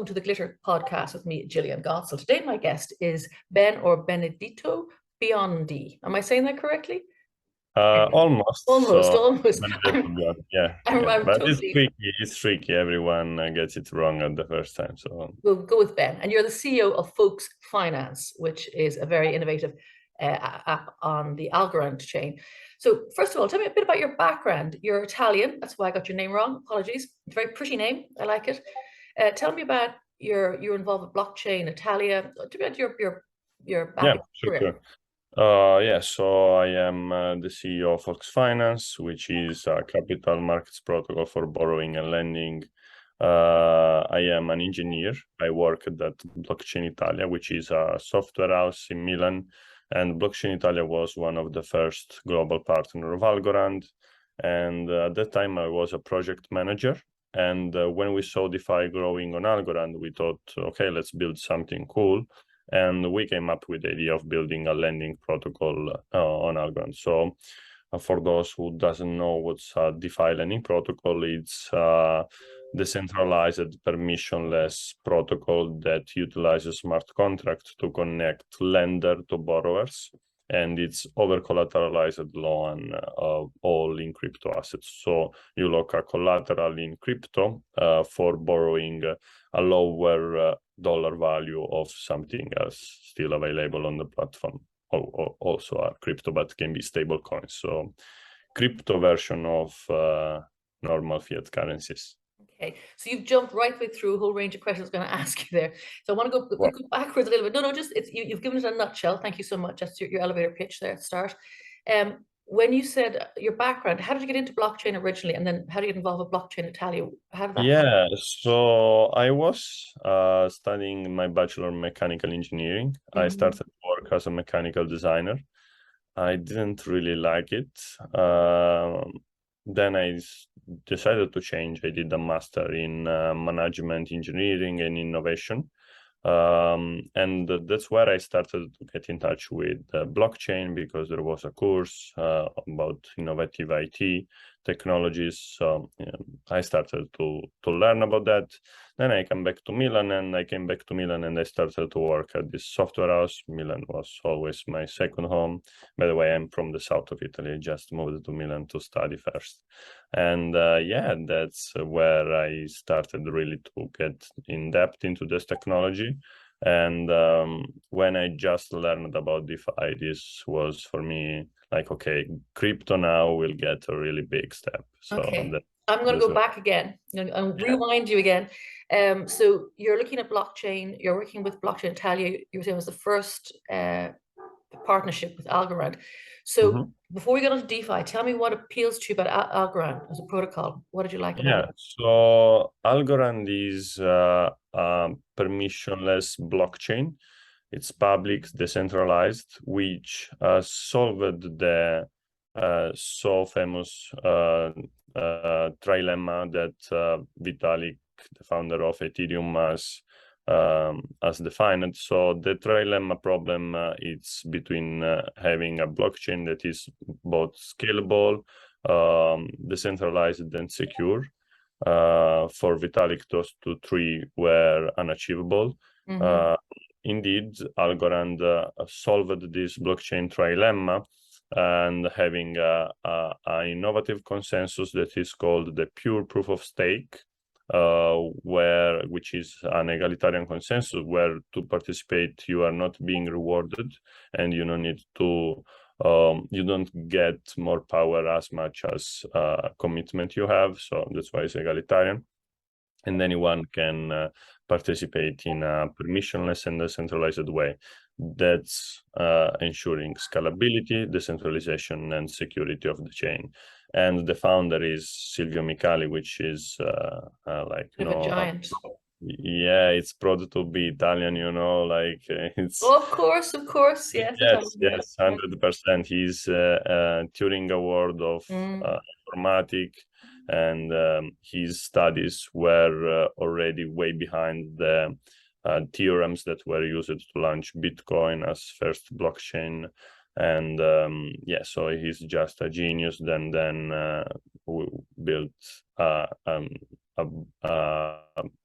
welcome to the Glitter Podcast with me, Jillian Godsil. Today, my guest is Ben or Benedetto Biondi. Am I saying that correctly? Almost. Almost. Benedetto Biondi. Yeah, I'm but it's totally. tricky. It's tricky. Everyone gets it wrong at the first time. So We'll go with Ben. And you're the CEO of Folks Finance, which is a very innovative app on the Algorand chain. So, first of all, tell me a bit about your background. You're Italian. That's why I got your name wrong. Apologies. It's a very pretty name. I like it. Tell me about your involved with blockchain, Italia. Tell me about your yeah, back sure, career. sure. Yeah, so I am the CEO of Fox Finance, which is a capital markets protocol for borrowing and lending. I am an engineer. I work at Blockchain Italia, which is a software house in Milan. And Blockchain Italia was one of the first global partner of Algorand. And at that time, I was a project manager. And when we saw Defy growing on Algorand, we thought, okay, let's build something cool. And we came up with the idea of building a lending protocol on Algorand. So for those who doesn't know what's a DeFi lending protocol, it's decentralized, permissionless protocol that utilizes smart contract to connect lender to borrowers. And it's over collateralized loan all in crypto assets. So you lock a collateral in crypto for borrowing a lower dollar value of something else still available on the platform. Also a crypto, but can be stable coins. So crypto version of normal fiat currencies. Okay, so you've jumped right way through a whole range of questions I was going to ask you there. So I want to go backwards a little bit. No, just you've given it a nutshell. Thank you so much. That's your elevator pitch there at the start. When you said your background, how did you get into blockchain originally, and then how did you get involved with blockchain Italia? How did that happen? Yeah, so I was studying my bachelor in mechanical engineering. I started work as a mechanical designer. I didn't really like it. Then I decided to change. I did a master in management engineering and innovation. And that's where I started to get in touch with blockchain, because there was a course about innovative IT technologies. So I started to learn about that. Then I came back to Milan, and I started to work at this software house. Milan was always my second home. By the way, I'm from the south of Italy. I just moved to Milan to study first. And that's where I started really to get in depth into this technology. And when I just learned about DeFi, this was for me like, okay, crypto now will get a really big step. So okay, I'm going to go back again and rewind you again. So you're looking at blockchain. You're working with Blockchain Italia. You were saying it was the first partnership with Algorand. So before we get on to DeFi, tell me what appeals to you about Algorand as a protocol. What did you like about it? So Algorand is a permissionless blockchain. It's public, decentralized, which solved the so famous trilemma that Vitalik, the founder of Ethereum, has defined. So the trilemma problem it's between having a blockchain that is both scalable, decentralized, and secure. For Vitalik, those three were unachievable. Indeed, Algorand solved this blockchain trilemma, and having an innovative consensus that is called the pure proof of stake, which is an egalitarian consensus where to participate you are not being rewarded, and you don't need to you don't get more power as much as commitment you have. So that's why it's egalitarian, and anyone can participate in a permissionless and decentralized way. That's ensuring scalability, decentralization, and security of the chain. And the founder is Silvio Micali, which is like, a giant. Yeah, it's proud to be Italian, it's. Oh, of course, yes. Yes, 100%. He's Turing Award of informatics, and his studies were already way behind the theorems that were used to launch Bitcoin as first blockchain. And so he's just a genius. Then we built a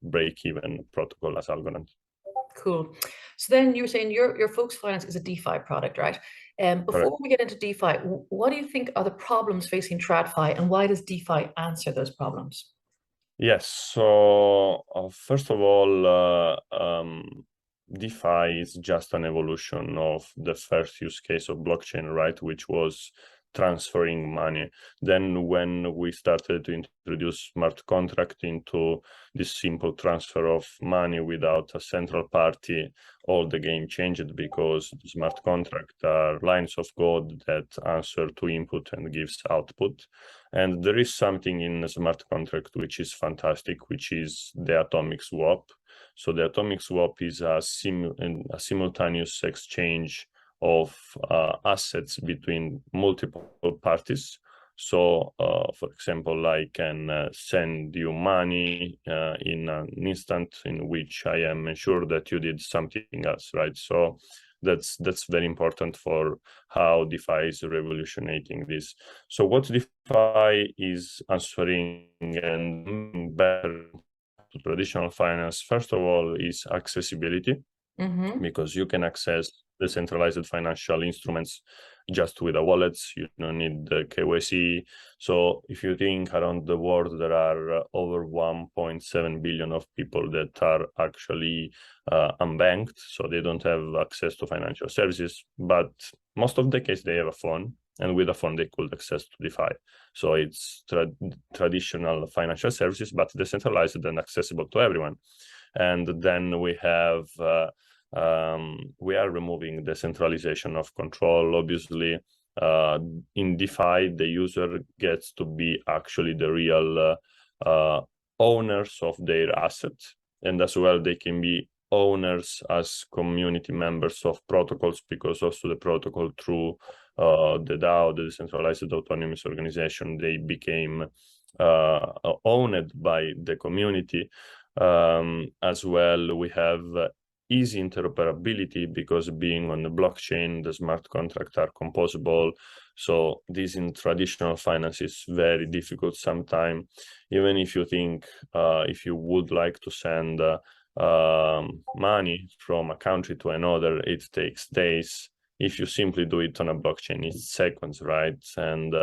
break-even protocol as Algorand. Cool. So then you were saying your Folks Finance is a DeFi product, right? Before Correct. we get into DeFi, what do you think are the problems facing TradFi, and why does DeFi answer those problems? Yes. So first of all, DeFi is just an evolution of the first use case of blockchain, right? Which was transferring money. Then when we started to introduce smart contract into this simple transfer of money without a central party, all the game changed, because smart contract are lines of code that answer to input and gives output. And there is something in a smart contract which is fantastic, which is the atomic swap. So the atomic swap is a simultaneous exchange of assets between multiple parties. So, for example, I can send you money in an instant in which I am sure that you did something else, right? So that's very important for how DeFi is revolutionizing this. So what DeFi is answering and better to traditional finance, first of all, is accessibility, because you can access decentralized financial instruments just with a wallet. You don't need the KYC. So if you think around the world, there are over 1.7 billion of people that are actually unbanked, so they don't have access to financial services, but most of the case they have a phone, and with a phone they could access to DeFi. So it's traditional financial services, but decentralized and accessible to everyone. And then we have we are removing the centralization of control. Obviously, in DeFi, the user gets to be actually the real owners of their assets, and as well they can be owners as community members of protocols, because also the protocol through the DAO, the decentralized autonomous organization, they became owned by the community. As well, we have easy interoperability, because being on the blockchain, the smart contracts are composable. So this in traditional finance is very difficult sometimes. Even if you think, if you would like to send money from a country to another, it takes days. If you simply do it on a blockchain, it's seconds, right? And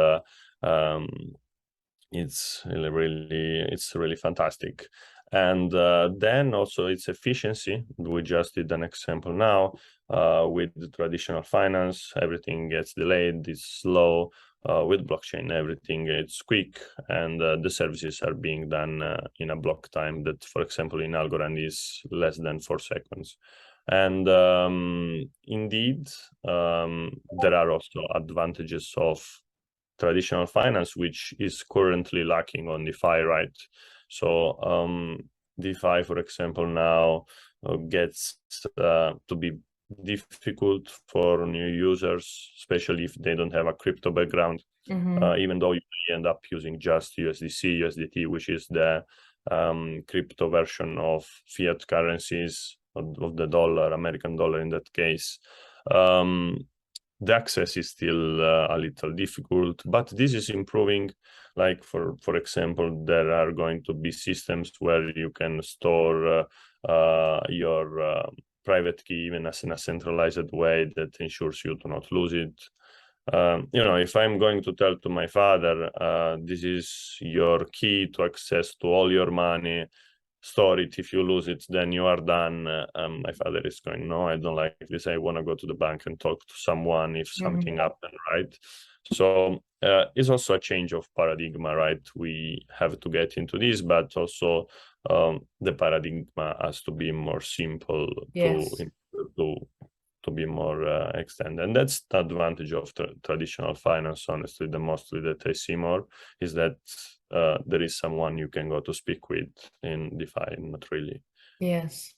it's really fantastic. And then also it's efficiency. We just did an example now with the traditional finance. Everything gets delayed, it's slow. With blockchain, everything is quick, and the services are being done in a block time that, for example, in Algorand is less than 4 seconds. And indeed, there are also advantages of traditional finance, which is currently lacking on DeFi, right? So DeFi, for example, now gets to be difficult for new users, especially if they don't have a crypto background, even though you end up using just USDC, USDT, which is the crypto version of fiat currencies, of the dollar, American dollar in that case. The access is still a little difficult, but this is improving. Like for example, there are going to be systems where you can store your private key even as in a centralized way that ensures you to not lose it. If I'm going to tell to my father, this is your key to access to all your money, store it. If you lose it, then you are done. My father is going, no, I don't like this. I want to go to the bank and talk to someone if something happened, right? So it's also a change of paradigm, right? We have to get into this, but also the paradigm has to be more simple, Yes. to be more extended. And that's the advantage of traditional finance, honestly. The mostly that I see more is that there is someone you can go to speak with. In DeFi, not really. Yes.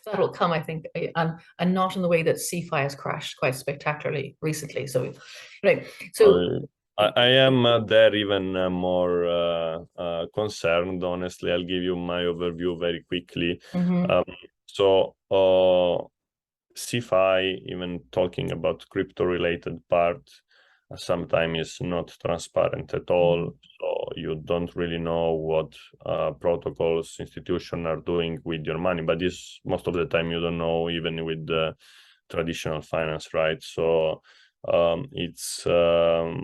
That will come, I think, and not in the way that CeFi has crashed quite spectacularly recently. So, right. So I am there even more concerned, honestly. I'll give you my overview very quickly. So CeFi, even talking about crypto related part, sometimes is not transparent at all. So you don't really know what protocols, institutions are doing with your money. But this, most of the time, you don't know even with the traditional finance, right? So it's a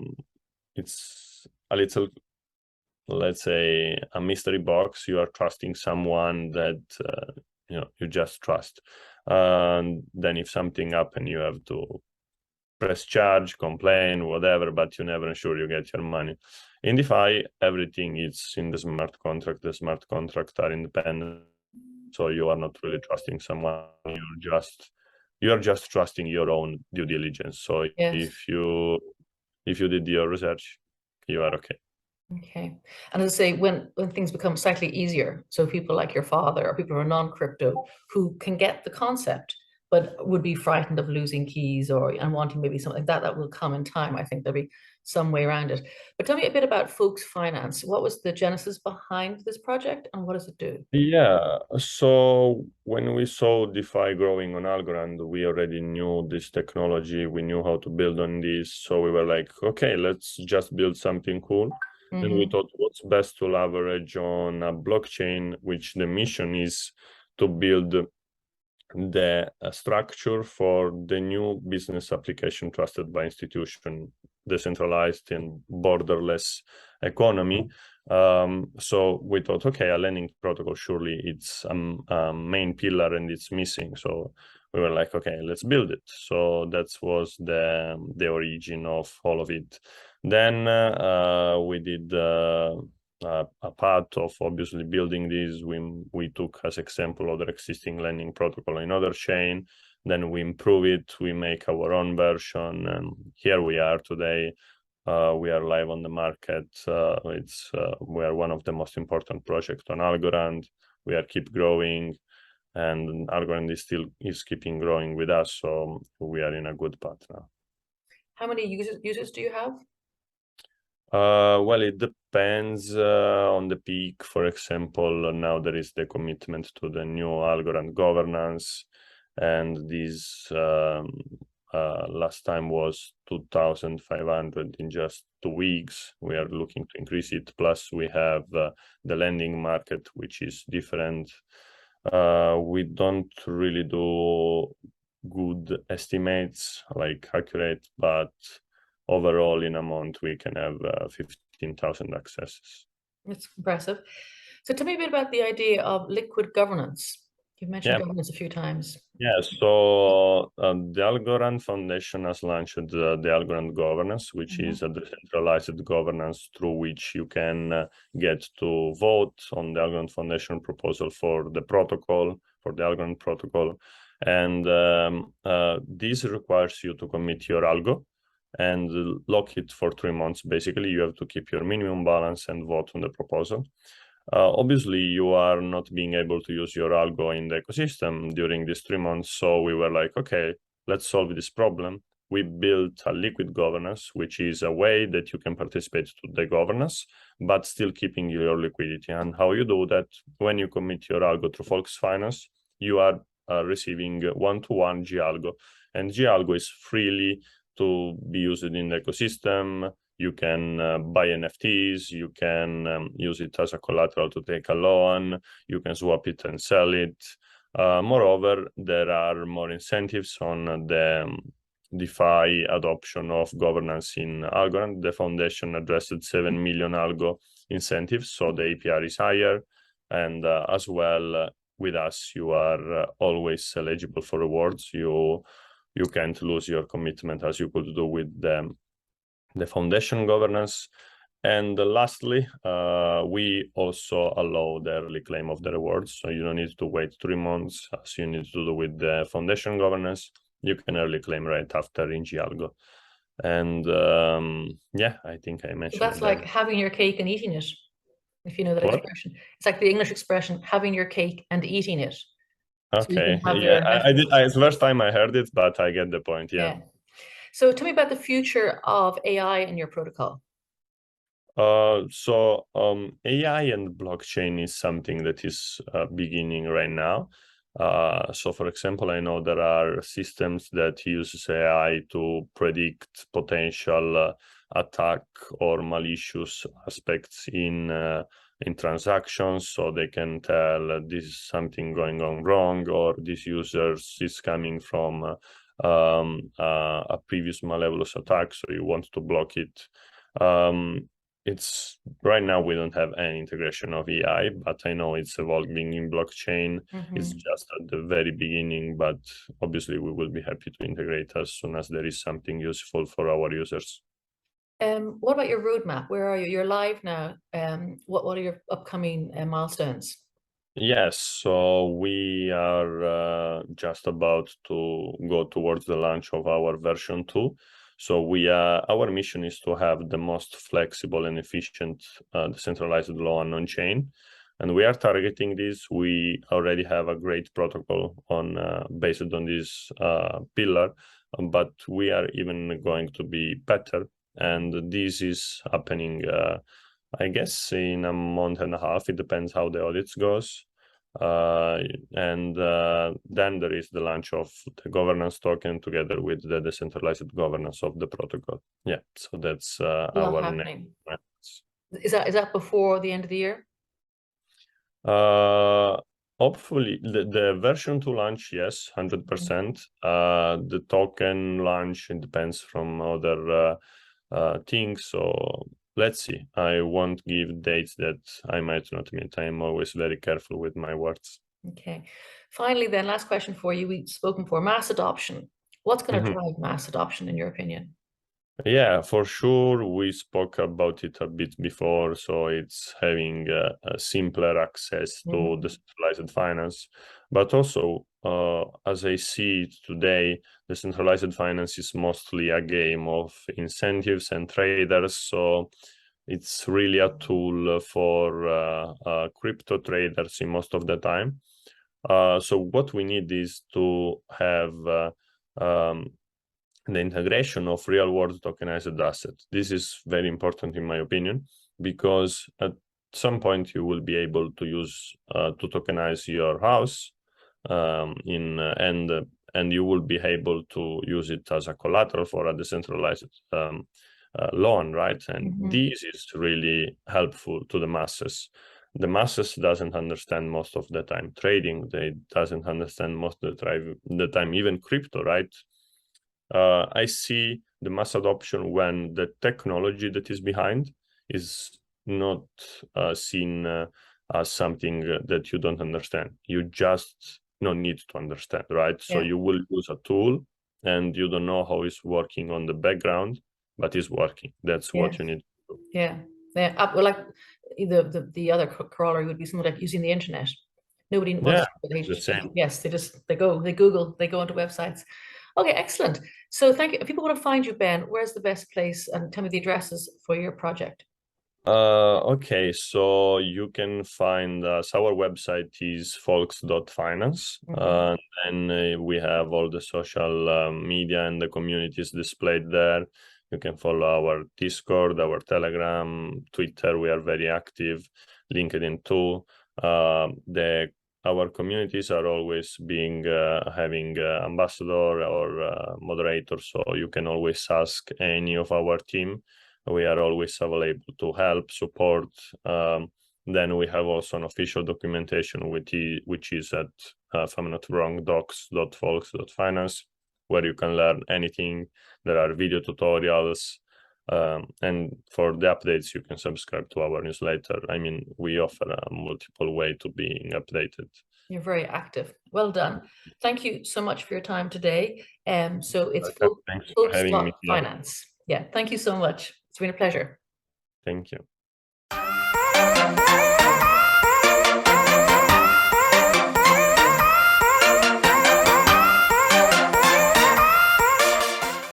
little, let's say, a mystery box. You are trusting someone that you just trust. And then if something happens, you have to press charge, complain, whatever, but you never ensure you get your money. In DeFi, everything is in the smart contract. The smart contracts are independent, so you are not really trusting someone. You're just trusting your own due diligence. So Yes. if you did your research, you are okay. Okay. And as I say, when things become slightly easier, so people like your father or people who are non-crypto who can get the concept but would be frightened of losing keys and wanting maybe something like that, that will come in time. I think there'll be some way around it. But tell me a bit about Folks Finance. What was the genesis behind this project and what does it do? Yeah, so when we saw DeFi growing on Algorand, we already knew this technology. We knew how to build on this. So we were like, okay, let's just build something cool. And we thought what's best to leverage on a blockchain, which the mission is to build the structure for the new business application trusted by institution, decentralized and borderless economy. So we thought, okay, a lending protocol, surely it's a main pillar and it's missing. So we were like, okay, let's build it. So that was the origin of all of it. Then we did a part of obviously building this. We took as example other existing lending protocol in other chain. Then we improve it. We make our own version, and here we are today. We are live on the market. We are one of the most important projects on Algorand. We are keep growing, and Algorand is keeping growing with us. So we are in a good path now. How many users do you have? Well, it depends on the peak. For example, now there is the commitment to the new Algorand governance, and this last time was 2,500 in just 2 weeks. We are looking to increase it. Plus, we have the lending market, which is different. We don't really do good estimates, like accurate, but overall in a month we can have 15,000 accesses. It's impressive. So tell me a bit about the idea of liquid governance. You've mentioned governance a few times. Yeah, so the Algorand Foundation has launched the Algorand Governance, which is a decentralized governance through which you can get to vote on the Algorand Foundation proposal for the protocol, for the Algorand protocol. And this requires you to commit your algo and lock it for 3 months. Basically, you have to keep your minimum balance and vote on the proposal. Obviously, you are not being able to use your algo in the ecosystem during these 3 months. So we were like, okay, let's solve this problem. We built a liquid governance, which is a way that you can participate to the governance, but still keeping your liquidity. And how you do that, when you commit your algo through Folks Finance, you are receiving one-to-one G-algo. And G-algo is freely to be used in the ecosystem. You can buy NFTs, you can use it as a collateral to take a loan, you can swap it and sell it. Moreover, there are more incentives on the DeFi adoption of governance in Algorand. The foundation addressed 7 million algo incentives, so the APR is higher. And as well, with us, you are always eligible for rewards. You can't lose your commitment as you could do with the foundation governance. And lastly, we also allow the early claim of the rewards. So you don't need to wait 3 months as you need to do with the foundation governance. You can early claim right after in G-algo. And yeah, I think I mentioned so that's like having your cake and eating it, if you know that expression. It's like the English expression, having your cake and eating it. Okay, So yeah, I did. It's the first time I heard it, but I get the point. Yeah. So tell me about the future of AI in your protocol. So AI and blockchain is something that is beginning right now. So for example, I know there are systems that use AI to predict potential attack or malicious aspects in transactions, so they can tell this is something going on wrong, or this user is coming from a previous malicious attack, so you want to block it. It's right now we don't have any integration of AI, but I know it's evolving in blockchain. It's just at the very beginning, but obviously we will be happy to integrate as soon as there is something useful for our users. What about your roadmap? Where are you? You're live now. What are your upcoming milestones? Yes, so we are just about to go towards the launch of our version 2. So our mission is to have the most flexible and efficient decentralized law and on-chain, and we are targeting this. We already have a great protocol based on this pillar, but we are even going to be better, and this is happening. I guess in a month and a half. It depends how the audits goes. Then there is the launch of the governance token together with the decentralized governance of the protocol. Yeah, so that's our happening. next. Is that before the end of the year? Hopefully the version 2 launch, yes, 100%. The token launch, it depends from other things, so let's see. I won't give dates that I might not meet. I'm always very careful with my words. Okay. Finally, then, last question for you. We've spoken for mass adoption. What's going to drive mass adoption, in your opinion? Yeah, for sure. We spoke about it a bit before. So it's having a simpler access to decentralized finance, but also, as I see it today, decentralized finance is mostly a game of incentives and traders. So it's really a tool for crypto traders in most of the time. So what we need is to have the integration of real-world tokenized assets. This is very important in my opinion, because at some point you will be able to use to tokenize your house, and you will be able to use it as a collateral for a decentralized loan, right? And this is really helpful to the masses. The masses doesn't understand most of the time trading. They doesn't understand most of the time even crypto, right? I see the mass adoption when the technology that is behind is not seen as something that you don't understand. You just need to understand, right? So you will use a tool and you don't know how it's working on the background, but it's working. That's what you need to do. Yeah. Well, like the other corollary would be something like using the internet. Nobody wants the same. Yes, they Google, they go onto websites. Okay, excellent. So thank you. If people want to find you, Ben, where's the best place? And tell me the addresses for your project. Okay, so you can find us. Our website is folks.finance, and we have all the social media and the communities displayed there. You can follow our Discord, our Telegram, Twitter. We are very active. LinkedIn too. Our communities are always having ambassador or moderator, so you can always ask any of our team. We are always available to help, support. Then we have also an official documentation, which is at, if I'm not wrong, docs.folks.finance, where you can learn anything. There are video tutorials. And for the updates, you can subscribe to our newsletter. I mean, we offer a multiple way to being updated. You're very active. Well done. Thank you so much for your time today. So it's Folks.finance. Yeah, thank you so much. It's been a pleasure. Thank you.